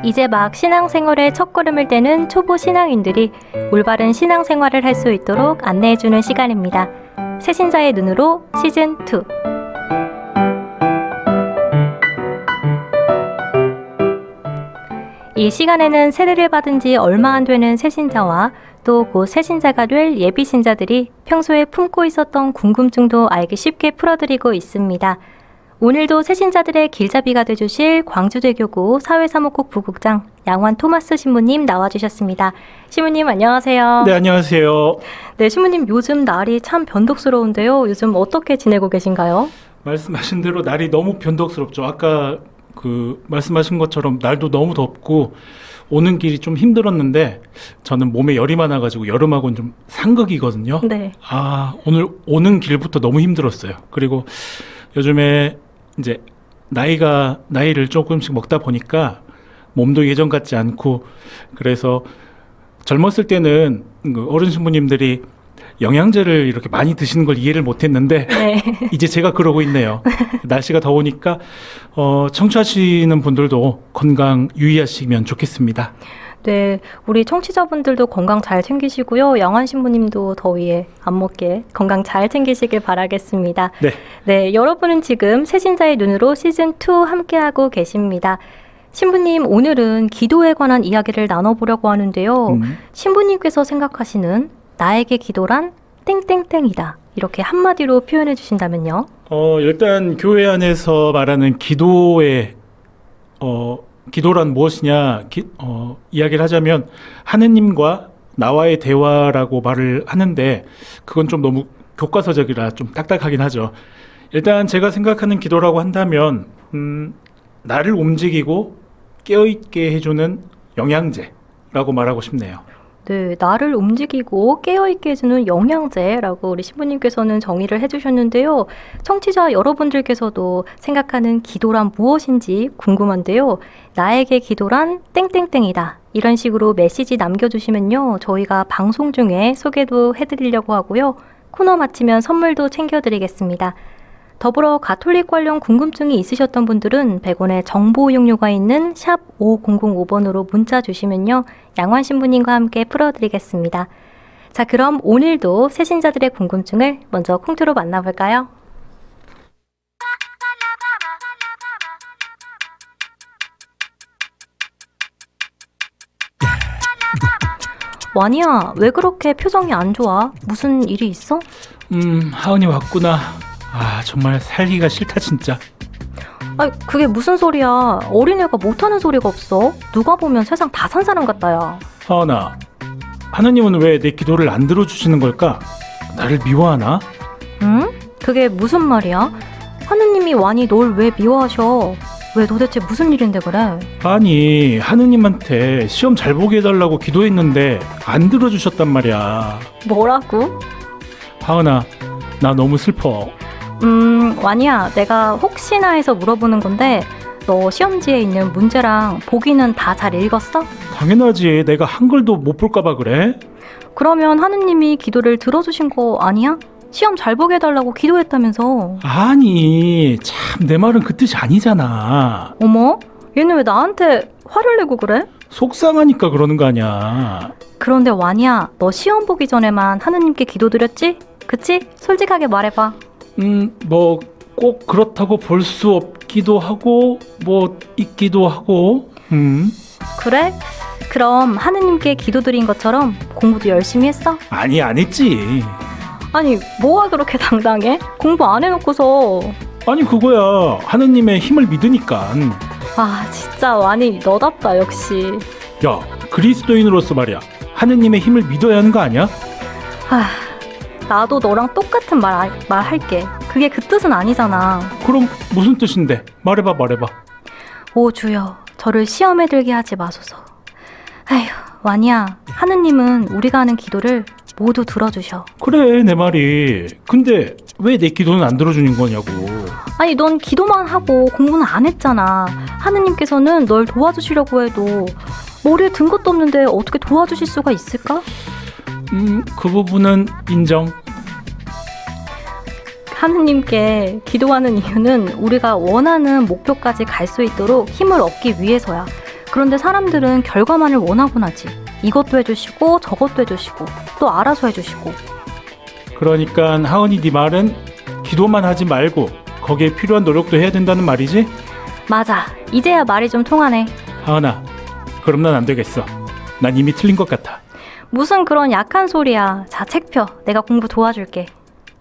이제 막 신앙생활의 첫걸음을 떼는 초보 신앙인들이 올바른 신앙생활을 할 수 있도록 안내해주는 시간입니다. 새신자의 눈으로 시즌2. 이 시간에는 세례를 받은 지 얼마 안 되는 새신자와 또 곧 새신자가 될 예비신자들이 평소에 품고 있었던 궁금증도 알기 쉽게 풀어드리고 있습니다. 오늘도 새신자들의 길잡이가 되주실 광주대교구 사회사무국 부국장 양환 토마스 신부님 나와주셨습니다. 신부님 안녕하세요. 네, 안녕하세요. 네, 신부님 요즘 날이 참 변덕스러운데요. 요즘 어떻게 지내고 계신가요? 말씀하신 대로 날이 너무 변덕스럽죠. 아까 말씀하신 것처럼 날도 너무 덥고 오는 길이 좀 힘들었는데 저는 몸에 열이 많아가지고 여름하고는 좀 상극이거든요. 네. 오늘 오는 길부터 너무 힘들었어요. 그리고 요즘에 이제 나이를 조금씩 먹다 보니까 몸도 예전 같지 않고, 그래서 젊었을 때는 어른 신부님들이 영양제를 이렇게 많이 드시는 걸 이해를 못했는데 네. 이제 제가 그러고 있네요. 날씨가 더우니까 청취하시는 분들도 건강 유의하시면 좋겠습니다. 네, 우리 청취자분들도 건강 잘 챙기시고요. 양환 신부님도 더위에 안 먹게 건강 잘 챙기시길 바라겠습니다. 네. 네, 여러분은 지금 새신자의 눈으로 시즌2 함께하고 계십니다. 신부님, 오늘은 기도에 관한 이야기를 나눠보려고 하는데요. 신부님께서 생각하시는 나에게 기도란 땡땡땡이다, 이렇게 한마디로 표현해 주신다면요? 일단 교회 안에서 말하는 기도란 무엇이냐 이야기를 하자면 하느님과 나와의 대화라고 말을 하는데, 그건 좀 너무 교과서적이라 좀 딱딱하긴 하죠. 일단 제가 생각하는 기도라고 한다면 나를 움직이고 깨어있게 해주는 영양제라고 말하고 싶네요. 네, 나를 움직이고 깨어있게 해주는 영양제라고 우리 신부님께서는 정의를 해주셨는데요. 청취자 여러분들께서도 생각하는 기도란 무엇인지 궁금한데요. 나에게 기도란 땡땡땡이다, 이런 식으로 메시지 남겨주시면요, 저희가 방송 중에 소개도 해드리려고 하고요. 코너 마치면 선물도 챙겨드리겠습니다. 더불어 가톨릭 관련 궁금증이 있으셨던 분들은 100원의 정보 이용료가 있는 샵 5005번으로 문자 주시면요, 양환 신부님과 함께 풀어드리겠습니다. 자, 그럼 오늘도 새신자들의 궁금증을 먼저 콩투로 만나볼까요? 와니야, 왜 그렇게 표정이 안 좋아? 무슨 일이 있어? 하은이 왔구나. 정말 살기가 싫다 진짜. 그게 무슨 소리야. 어린애가 못하는 소리가 없어. 누가 보면 세상 다 산 사람 같다, 야. 하은아, 하느님은 왜 내 기도를 안 들어주시는 걸까? 나를 미워하나? 응? 그게 무슨 말이야? 하느님이 와니 널 왜 미워하셔? 왜 도대체 무슨 일인데 그래? 아니, 하느님한테 시험 잘 보게 해달라고 기도했는데 안 들어주셨단 말이야. 뭐라고? 하은아, 나 너무 슬퍼. 와니야, 내가 혹시나 해서 물어보는 건데 너 시험지에 있는 문제랑 보기는 다 잘 읽었어? 당연하지. 내가 한글도 못 볼까봐 그래? 그러면 하느님이 기도를 들어주신 거 아니야? 시험 잘 보게 해달라고 기도했다면서. 아니, 참 내 말은 그 뜻이 아니잖아. 어머? 얘는 왜 나한테 화를 내고 그래? 속상하니까 그러는 거 아니야. 그런데 와니야, 너 시험 보기 전에만 하느님께 기도드렸지? 그치? 솔직하게 말해봐. 뭐 꼭 그렇다고 볼 수 없기도 하고 뭐 있기도 하고. 그래? 그럼 하느님께 기도드린 것처럼 공부도 열심히 했어? 아니, 안 했지. 아니, 뭐가 그렇게 당당해? 공부 안 해놓고서. 아니, 그거야. 하느님의 힘을 믿으니까. 진짜 와니 너답다, 역시. 야, 그리스도인으로서 말이야, 하느님의 힘을 믿어야 하는 거 아니야? 나도 너랑 똑같은 말할게. 그게 그 뜻은 아니잖아. 그럼 무슨 뜻인데? 말해봐. 오 주여, 저를 시험에 들게 하지 마소서. 와니야, 하느님은 우리가 하는 기도를 모두 들어주셔. 그래, 내 말이. 근데 왜 내 기도는 안 들어주는 거냐고. 아니, 넌 기도만 하고 공부는 안 했잖아. 하느님께서는 널 도와주시려고 해도 머리에 든 것도 없는데 어떻게 도와주실 수가 있을까? 그 부분은 인정. 하느님께 기도하는 이유는 우리가 원하는 목표까지 갈 수 있도록 힘을 얻기 위해서야. 그런데 사람들은 결과만을 원하곤 하지. 이것도 해주시고 저것도 해주시고 또 알아서 해주시고. 그러니까 하은이 네 말은 기도만 하지 말고 거기에 필요한 노력도 해야 된다는 말이지? 맞아. 이제야 말이 좀 통하네. 하은아, 그럼 난 안 되겠어. 난 이미 틀린 것 같아. 무슨 그런 약한 소리야. 자, 책 펴. 내가 공부 도와줄게.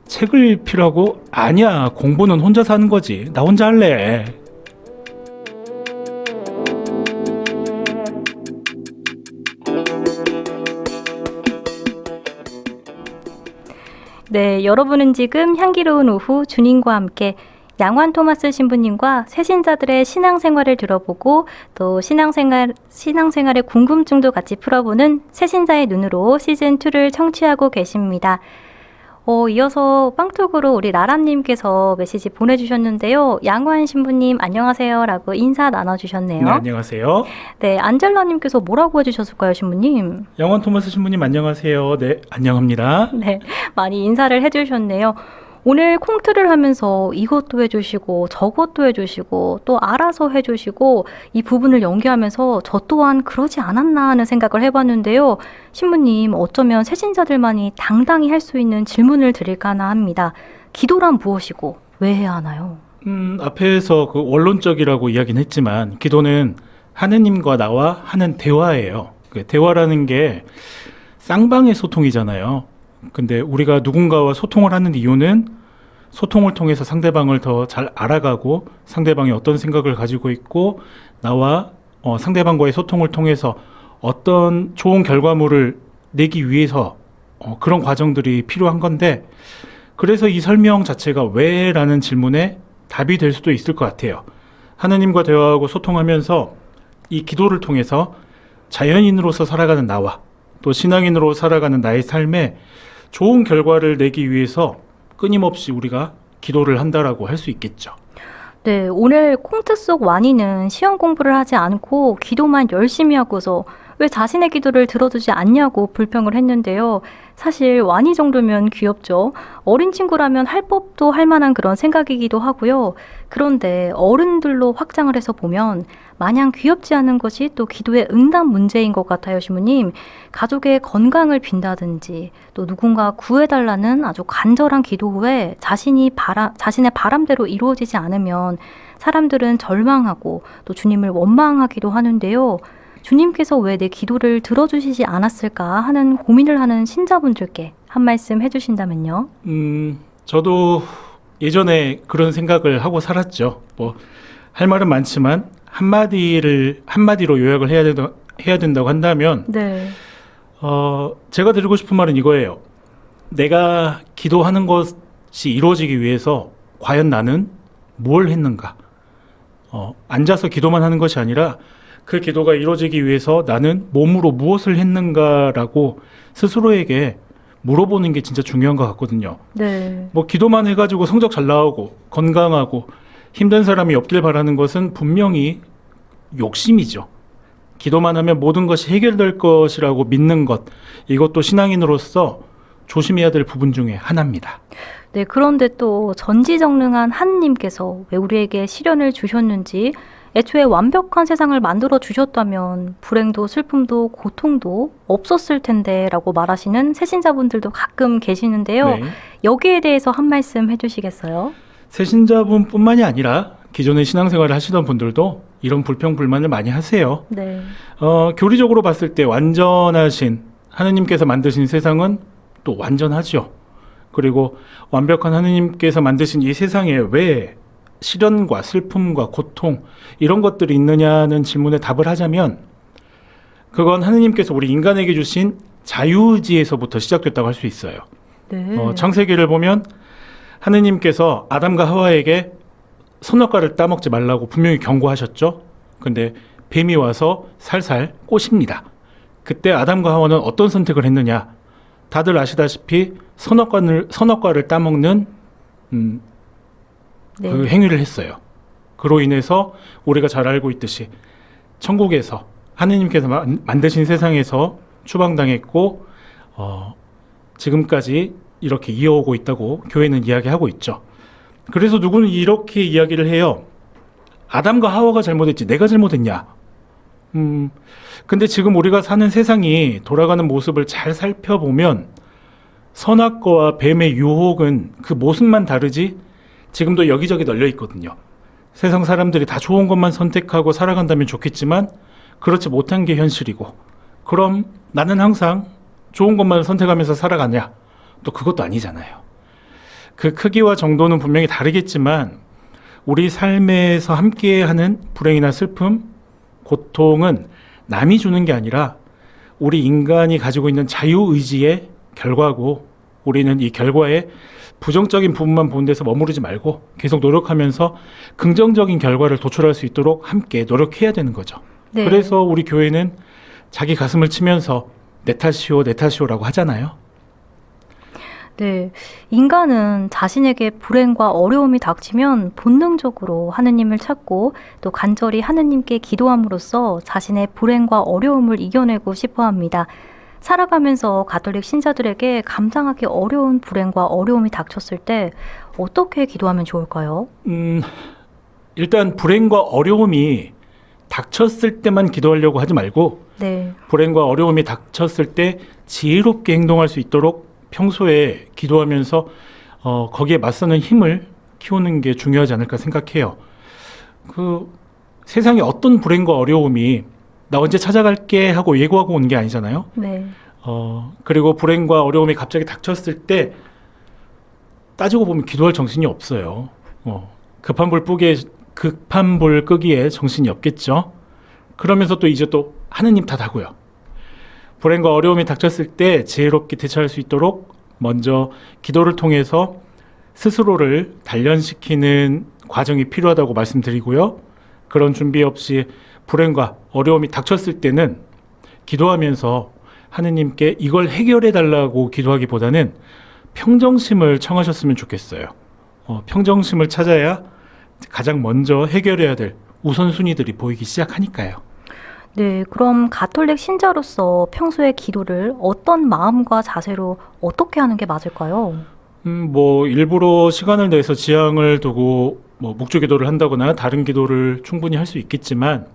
책을 피라고? 아니야, 공부는 혼자서 하는 거지. 나 혼자 할래. 네, 여러분은 지금 향기로운 오후 주님과 함께 양환 토마스 신부님과 새신자들의 신앙생활을 들어보고 또 신앙생활의 궁금증도 같이 풀어보는 새신자의 눈으로 시즌2를 청취하고 계십니다. 이어서 빵톡으로 우리 라람님께서 메시지 보내주셨는데요. 양환 신부님 안녕하세요 라고 인사 나눠주셨네요. 네, 안녕하세요. 네, 안젤라님께서 뭐라고 해주셨을까요, 신부님? 양원 토마스 신부님 안녕하세요. 네, 안녕합니다. 네, 많이 인사를 해주셨네요. 오늘 콩트를 하면서 이것도 해주시고 저것도 해주시고 또 알아서 해주시고 이 부분을 연기하면서 저 또한 그러지 않았나 하는 생각을 해봤는데요. 신부님, 어쩌면 새신자들만이 당당히 할 수 있는 질문을 드릴까 하나 합니다. 기도란 무엇이고 왜 해야 하나요? 앞에서 그 원론적이라고 이야기는 했지만 기도는 하느님과 나와 하는 대화예요. 그 대화라는 게 쌍방의 소통이잖아요. 근데 우리가 누군가와 소통을 하는 이유는 소통을 통해서 상대방을 더 잘 알아가고 상대방이 어떤 생각을 가지고 있고 나와 상대방과의 소통을 통해서 어떤 좋은 결과물을 내기 위해서 그런 과정들이 필요한 건데, 그래서 이 설명 자체가 왜? 라는 질문에 답이 될 수도 있을 것 같아요. 하느님과 대화하고 소통하면서 이 기도를 통해서 자연인으로서 살아가는 나와 또 신앙인으로 살아가는 나의 삶에 좋은 결과를 내기 위해서 끊임없이 우리가 기도를 한다라고 할 수 있겠죠. 네, 오늘 콩트 속 와니는 시험 공부를 하지 않고 기도만 열심히 하고서 왜 자신의 기도를 들어주지 않냐고 불평을 했는데요. 사실 와니 정도면 귀엽죠. 어린 친구라면 할 법도 할 만한 그런 생각이기도 하고요. 그런데 어른들로 확장을 해서 보면 마냥 귀엽지 않은 것이 또 기도의 응답 문제인 것 같아요, 신부님. 가족의 건강을 빈다든지 또 누군가 구해달라는 아주 간절한 기도 후에 자신의 바람대로 이루어지지 않으면 사람들은 절망하고 또 주님을 원망하기도 하는데요. 주님께서 왜 내 기도를 들어주시지 않았을까 하는 고민을 하는 신자분들께 한 말씀 해주신다면요. 저도 예전에 그런 생각을 하고 살았죠. 할 말은 많지만 한마디로 요약을 해야 된다고 한다면, 네. 제가 드리고 싶은 말은 이거예요. 내가 기도하는 것이 이루어지기 위해서 과연 나는 뭘 했는가? 앉아서 기도만 하는 것이 아니라 그 기도가 이루어지기 위해서 나는 몸으로 무엇을 했는가라고 스스로에게 물어보는 게 진짜 중요한 것 같거든요. 네. 기도만 해가지고 성적 잘 나오고 건강하고 힘든 사람이 없길 바라는 것은 분명히 욕심이죠. 기도만 하면 모든 것이 해결될 것이라고 믿는 것, 이것도 신앙인으로서 조심해야 될 부분 중에 하나입니다. 네, 그런데 또 전지전능한 하느님께서 왜 우리에게 시련을 주셨는지, 애초에 완벽한 세상을 만들어 주셨다면 불행도 슬픔도 고통도 없었을 텐데 라고 말하시는 새신자분들도 가끔 계시는데요. 네. 여기에 대해서 한 말씀 해주시겠어요? 새신자분뿐만이 아니라 기존에 신앙생활을 하시던 분들도 이런 불평 불만을 많이 하세요. 네. 교리적으로 봤을 때 완전하신 하느님께서 만드신 세상은 또 완전하죠. 그리고 완벽한 하느님께서 만드신 이 세상에 왜 시련과 슬픔과 고통 이런 것들이 있느냐는 질문에 답을 하자면, 그건 하느님께서 우리 인간에게 주신 자유의지에서부터 시작됐다고 할 수 있어요. 네. 창세기를 보면 하느님께서 아담과 하와에게 선악과를 따먹지 말라고 분명히 경고하셨죠. 근데 뱀이 와서 살살 꼬십니다. 그때 아담과 하와는 어떤 선택을 했느냐? 다들 아시다시피 선악과를 따먹는 네. 그 행위를 했어요. 그로 인해서 우리가 잘 알고 있듯이 천국에서 하느님께서 만드신 세상에서 추방당했고 지금까지 이렇게 이어오고 있다고 교회는 이야기하고 있죠. 그래서 누구는 이렇게 이야기를 해요. 아담과 하와가 잘못했지 내가 잘못했냐? 근데 지금 우리가 사는 세상이 돌아가는 모습을 잘 살펴보면 선악과와 뱀의 유혹은 그 모습만 다르지 지금도 여기저기 널려 있거든요. 세상 사람들이 다 좋은 것만 선택하고 살아간다면 좋겠지만 그렇지 못한 게 현실이고, 그럼 나는 항상 좋은 것만 선택하면서 살아가냐? 또 그것도 아니잖아요. 그 크기와 정도는 분명히 다르겠지만 우리 삶에서 함께하는 불행이나 슬픔, 고통은 남이 주는 게 아니라 우리 인간이 가지고 있는 자유의지의 결과고, 우리는 이 결과에 부정적인 부분만 보는 데서 머무르지 말고 계속 노력하면서 긍정적인 결과를 도출할 수 있도록 함께 노력해야 되는 거죠. 네. 그래서 우리 교회는 자기 가슴을 치면서 내 탓이오, 내 탓이오라고 하잖아요. 네, 인간은 자신에게 불행과 어려움이 닥치면 본능적으로 하느님을 찾고 또 간절히 하느님께 기도함으로써 자신의 불행과 어려움을 이겨내고 싶어 합니다. 살아가면서 가톨릭 신자들에게 감당하기 어려운 불행과 어려움이 닥쳤을 때 어떻게 기도하면 좋을까요? 일단 불행과 어려움이 닥쳤을 때만 기도하려고 하지 말고 네, 불행과 어려움이 닥쳤을 때 지혜롭게 행동할 수 있도록 평소에 기도하면서 거기에 맞서는 힘을 키우는 게 중요하지 않을까 생각해요. 그 세상에 어떤 불행과 어려움이 나 언제 찾아갈게 하고 예고하고 온 게 아니잖아요. 네, 그리고 불행과 어려움이 갑자기 닥쳤을 때 따지고 보면 기도할 정신이 없어요. 급한 불 끄기에 정신이 없겠죠. 그러면서 또 이제 또 하느님 탓하고요. 불행과 어려움이 닥쳤을 때 지혜롭게 대처할 수 있도록 먼저 기도를 통해서 스스로를 단련시키는 과정이 필요하다고 말씀드리고요. 그런 준비 없이 불행과 어려움이 닥쳤을 때는 기도하면서 하느님께 이걸 해결해 달라고 기도하기보다는 평정심을 청하셨으면 좋겠어요. 평정심을 찾아야 가장 먼저 해결해야 될 우선순위들이 보이기 시작하니까요. 네, 그럼 가톨릭 신자로서 평소에 기도를 어떤 마음과 자세로 어떻게 하는 게 맞을까요? 일부러 시간을 내서 지향을 두고 묵주 기도를 한다거나 다른 기도를 충분히 할 수 있겠지만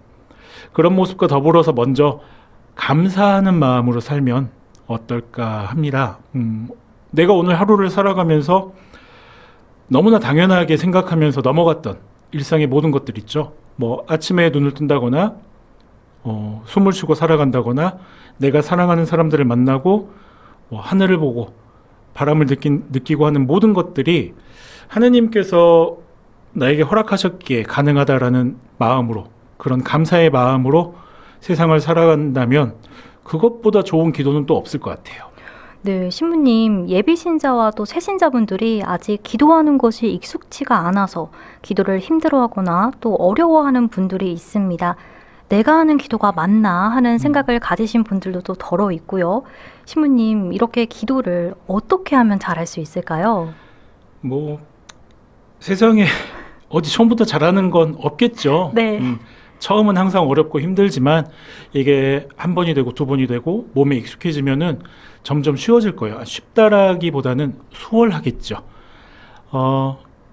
그런 모습과 더불어서 먼저 감사하는 마음으로 살면 어떨까 합니다. 내가 오늘 하루를 살아가면서 너무나 당연하게 생각하면서 넘어갔던 일상의 모든 것들 있죠. 아침에 눈을 뜬다거나 숨을 쉬고 살아간다거나 내가 사랑하는 사람들을 만나고 하늘을 보고 바람을 느끼고 하는 모든 것들이 하느님께서 나에게 허락하셨기에 가능하다라는 마음으로, 그런 감사의 마음으로 세상을 살아간다면 그것보다 좋은 기도는 또 없을 것 같아요. 네, 신부님, 예비 신자와 또 새 신자분들이 아직 기도하는 것이 익숙치가 않아서 기도를 힘들어하거나 또 어려워하는 분들이 있습니다. 내가 하는 기도가 맞나 하는 생각을 가지신 분들도 또 덜어 있고요. 신부님, 이렇게 기도를 어떻게 하면 잘할 수 있을까요? 세상에 어디 처음부터 잘하는 건 없겠죠. 네. 처음은 항상 어렵고 힘들지만 이게 한 번이 되고 두 번이 되고 몸에 익숙해지면은 점점 쉬워질 거예요. 쉽다라기보다는 수월하겠죠.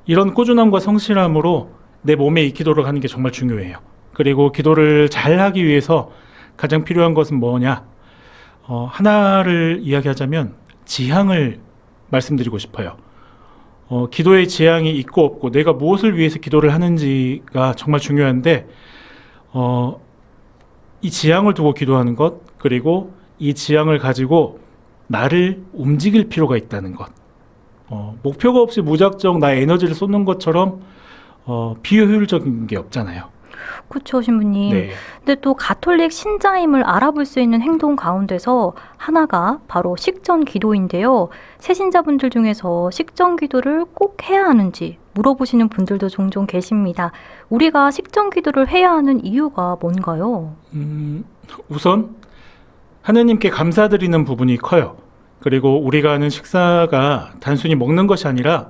이런 꾸준함과 성실함으로 내 몸에 익히도록 하는 게 정말 중요해요. 그리고 기도를 잘 하기 위해서 가장 필요한 것은 뭐냐? 하나를 이야기하자면 지향을 말씀드리고 싶어요. 기도의 지향이 있고 없고 내가 무엇을 위해서 기도를 하는지가 정말 중요한데 이 지향을 두고 기도하는 것, 그리고 이 지향을 가지고 나를 움직일 필요가 있다는 것. 목표가 없이 무작정 나의 에너지를 쏟는 것처럼 비효율적인 게 없잖아요. 그렇죠, 신부님. 네. 근데 또 가톨릭 신자임을 알아볼 수 있는 행동 가운데서 하나가 바로 식전 기도인데요. 새 신자분들 중에서 식전 기도를 꼭 해야 하는지 물어보시는 분들도 종종 계십니다. 우리가 식전 기도를 해야 하는 이유가 뭔가요? 우선 하느님께 감사드리는 부분이 커요. 그리고 우리가 하는 식사가 단순히 먹는 것이 아니라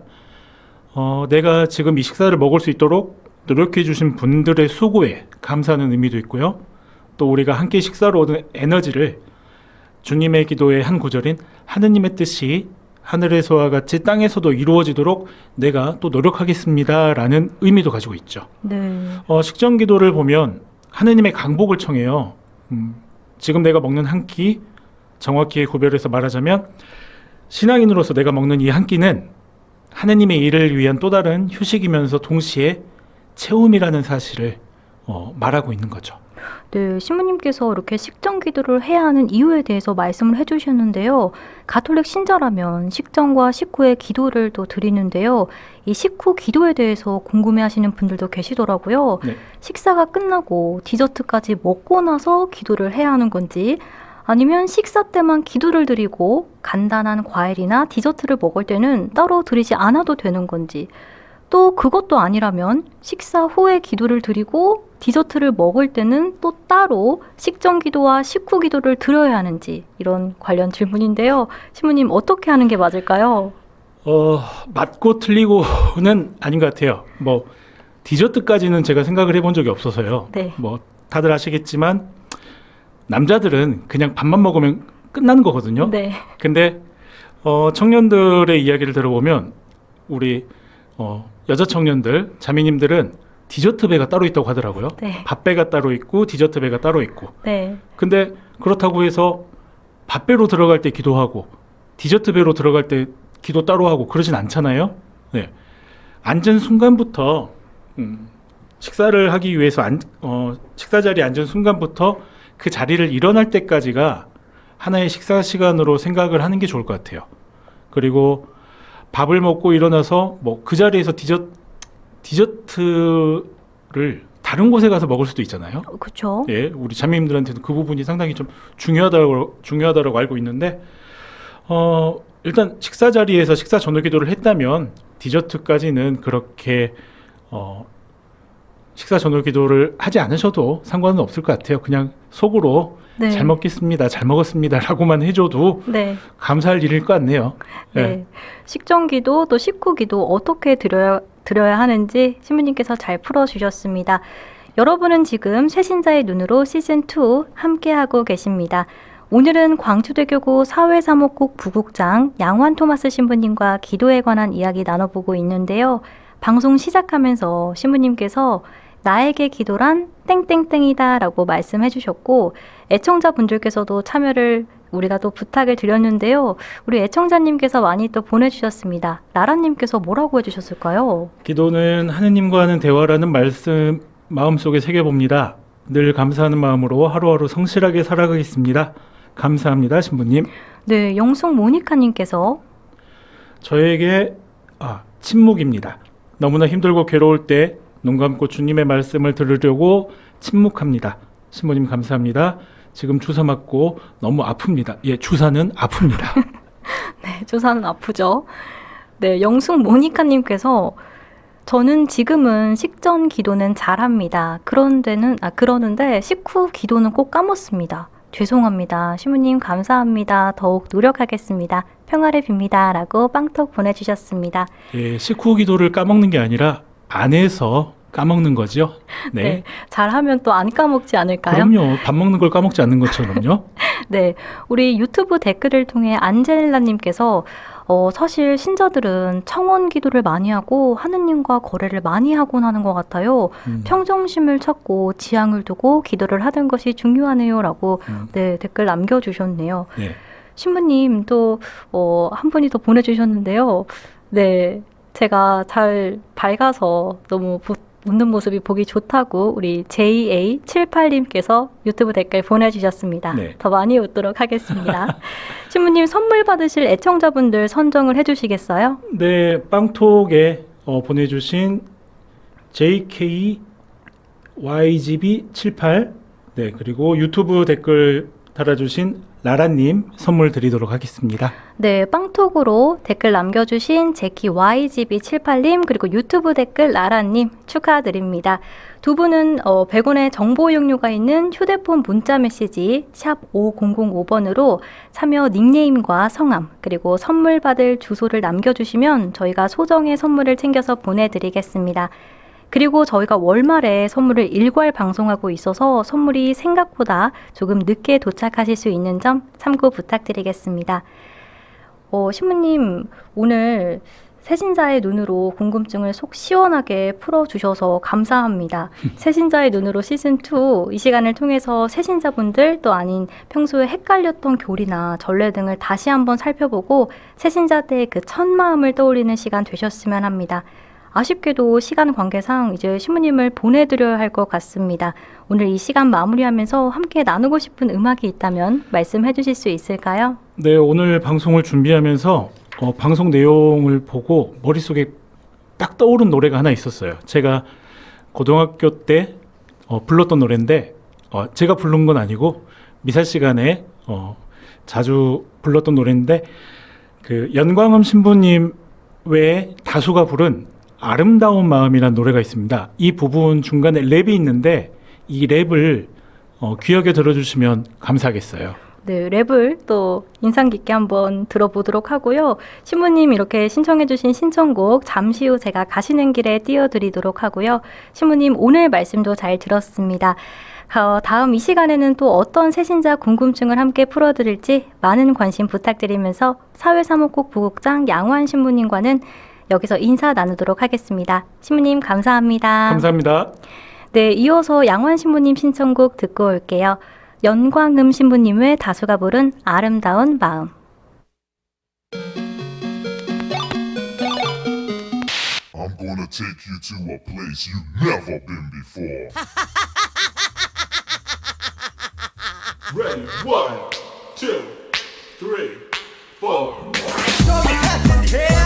내가 지금 이 식사를 먹을 수 있도록 노력해 주신 분들의 수고에 감사하는 의미도 있고요. 또 우리가 함께 식사로 얻은 에너지를 주님의 기도의 한 구절인 하느님의 뜻이 하늘에서와 같이 땅에서도 이루어지도록 내가 또 노력하겠습니다라는 의미도 가지고 있죠. 네. 식전 기도를 보면 하느님의 강복을 청해요. 지금 내가 먹는 한 끼, 정확히 구별해서 말하자면 신앙인으로서 내가 먹는 이 한 끼는 하느님의 일을 위한 또 다른 휴식이면서 동시에 체험이라는 사실을 말하고 있는 거죠. 네, 신부님께서 이렇게 식전 기도를 해야 하는 이유에 대해서 말씀을 해주셨는데요. 가톨릭 신자라면 식전과 식후에 기도를 또 드리는데요. 이 식후 기도에 대해서 궁금해하시는 분들도 계시더라고요. 네. 식사가 끝나고 디저트까지 먹고 나서 기도를 해야 하는 건지, 아니면 식사 때만 기도를 드리고 간단한 과일이나 디저트를 먹을 때는 따로 드리지 않아도 되는 건지, 또 그것도 아니라면 식사 후에 기도를 드리고 디저트를 먹을 때는 또 따로 식전 기도와 식후 기도를 드려야 하는지, 이런 관련 질문인데요. 신부님, 어떻게 하는 게 맞을까요? 맞고 틀리고는 아닌 것 같아요. 뭐 디저트까지는 제가 생각을 해본 적이 없어서요. 네. 뭐 다들 아시겠지만 남자들은 그냥 밥만 먹으면 끝나는 거거든요. 네. 근데 청년들의 이야기를 들어보면 우리 여자 청년들, 자매님들은 디저트 배가 따로 있다고 하더라고요. 네. 밥 배가 따로 있고 디저트 배가 따로 있고. 네. 근데 그렇다고 해서 밥 배로 들어갈 때 기도하고 디저트 배로 들어갈 때 기도 따로 하고 그러진 않잖아요. 네. 앉은 순간부터 식사를 하기 위해서 식사 자리에 앉은 순간부터 그 자리를 일어날 때까지가 하나의 식사 시간으로 생각을 하는 게 좋을 것 같아요. 그리고 밥을 먹고 일어나서 뭐 그 자리에서 디저트를 다른 곳에 가서 먹을 수도 있잖아요. 그렇죠. 예, 우리 자매님들한테는 그 부분이 상당히 좀 중요하다고 알고 있는데, 일단 식사 자리에서 식사 전후 기도를 했다면 디저트까지는 그렇게 식사 전후 기도를 하지 않으셔도 상관은 없을 것 같아요. 그냥 속으로 네. 잘 먹겠습니다, 잘 먹었습니다라고만 해줘도 네. 감사할 일일 것 같네요. 네. 예. 식전 기도 또 식후 기도 어떻게 드려야 하는지 신부님께서 잘 풀어주셨습니다. 여러분은 지금 새신자의 눈으로 시즌2 함께하고 계십니다. 오늘은 광주대교구 사회사목국 부국장 양환 토마스 신부님과 기도에 관한 이야기 나눠보고 있는데요. 방송 시작하면서 신부님께서 나에게 기도란 땡땡땡이다 라고 말씀해 주셨고, 애청자분들께서도 참여를 우리가 또 부탁을 드렸는데요. 우리 애청자님께서 많이 또 보내주셨습니다. 나라님께서 뭐라고 해주셨을까요? 기도는 하느님과 하는 대화라는 말씀 마음속에 새겨봅니다. 늘 감사하는 마음으로 하루하루 성실하게 살아가겠습니다. 감사합니다, 신부님. 네, 영숙 모니카님께서 저에게 침묵입니다. 너무나 힘들고 괴로울 때 눈 감고 주님의 말씀을 들으려고 침묵합니다. 신부님 감사합니다. 지금 주사 맞고 너무 아픕니다. 예, 주사는 아픕니다. 네, 주사는 아프죠. 네, 영숙 모니카님께서 저는 지금은 식전 기도는 잘합니다. 그러는데 식후 기도는 꼭 까먹습니다. 죄송합니다. 신부님 감사합니다. 더욱 노력하겠습니다. 평화를 빕니다. 라고 빵톡 보내주셨습니다. 예, 식후 기도를 까먹는 게 아니라 안에서 까먹는 거죠. 네. 네, 잘하면 또 안 까먹지 않을까요? 그럼요. 밥 먹는 걸 까먹지 않는 것처럼요. 네, 우리 유튜브 댓글을 통해 안젤라님께서 사실 신자들은 청원 기도를 많이 하고 하느님과 거래를 많이 하곤 하는 것 같아요. 평정심을 찾고 지향을 두고 기도를 하는 것이 중요하네요. 라고 네, 댓글 남겨주셨네요. 네. 신부님 또 한 분이 더 보내주셨는데요. 네, 제가 잘 밝아서 너무 웃는 모습이 보기 좋다고 우리 JA78님께서 유튜브 댓글 보내주셨습니다. 네. 더 많이 웃도록 하겠습니다. 신부님 선물 받으실 애청자분들 선정을 해주시겠어요? 네, 빵톡에 보내주신 JKYGB78 네, 그리고 유튜브 댓글 달아주신 라라님 선물 드리도록 하겠습니다. 네, 빵톡으로 댓글 남겨주신 제키YGB78님 그리고 유튜브 댓글 라라님 축하드립니다. 두 분은 100원의 정보 이용료가 있는 휴대폰 문자 메시지 샵 5005번으로 참여 닉네임과 성함 그리고 선물 받을 주소를 남겨주시면 저희가 소정의 선물을 챙겨서 보내드리겠습니다. 그리고 저희가 월말에 선물을 일괄 방송하고 있어서 선물이 생각보다 조금 늦게 도착하실 수 있는 점 참고 부탁드리겠습니다. 신부님 오늘 새신자의 눈으로 궁금증을 속 시원하게 풀어주셔서 감사합니다. 새신자의 눈으로 시즌2 이 시간을 통해서 새신자분들 또 아닌 평소에 헷갈렸던 교리나 전례 등을 다시 한번 살펴보고 새신자 때의 그 첫 마음을 떠올리는 시간 되셨으면 합니다. 아쉽게도 시간 관계상 이제 신부님을 보내드려야 할 것 같습니다. 오늘 이 시간 마무리하면서 함께 나누고 싶은 음악이 있다면 말씀해 주실 수 있을까요? 네, 오늘 방송을 준비하면서 방송 내용을 보고 머릿속에 딱 떠오른 노래가 하나 있었어요. 제가 고등학교 때 불렀던 노래인데 제가 부른 건 아니고 미사 시간에 자주 불렀던 노래인데 그 연광음 신부님 외에 다수가 부른 아름다운 마음이라는 노래가 있습니다. 이 부분 중간에 랩이 있는데 이 랩을 귀하게 들어주시면 감사하겠어요. 네, 랩을 또 인상 깊게 한번 들어보도록 하고요. 신부님 이렇게 신청해주신 신청곡 잠시 후 제가 가시는 길에 띄워드리도록 하고요. 신부님 오늘 말씀도 잘 들었습니다. 다음 이 시간에는 또 어떤 새신자 궁금증을 함께 풀어드릴지 많은 관심 부탁드리면서 사회사무국 부국장 양호한 신부님과는 여기서 인사 나누도록 하겠습니다. 신부님 감사합니다. 감사합니다. 네, 이어서 양호한 신부님 신청곡 듣고 올게요. 연광음 신부님의 다수가 부른 아름다운 마음. I'm gonna take you to a place you've never been before. Ready, 1, 2, 3, 4. Show me that you care.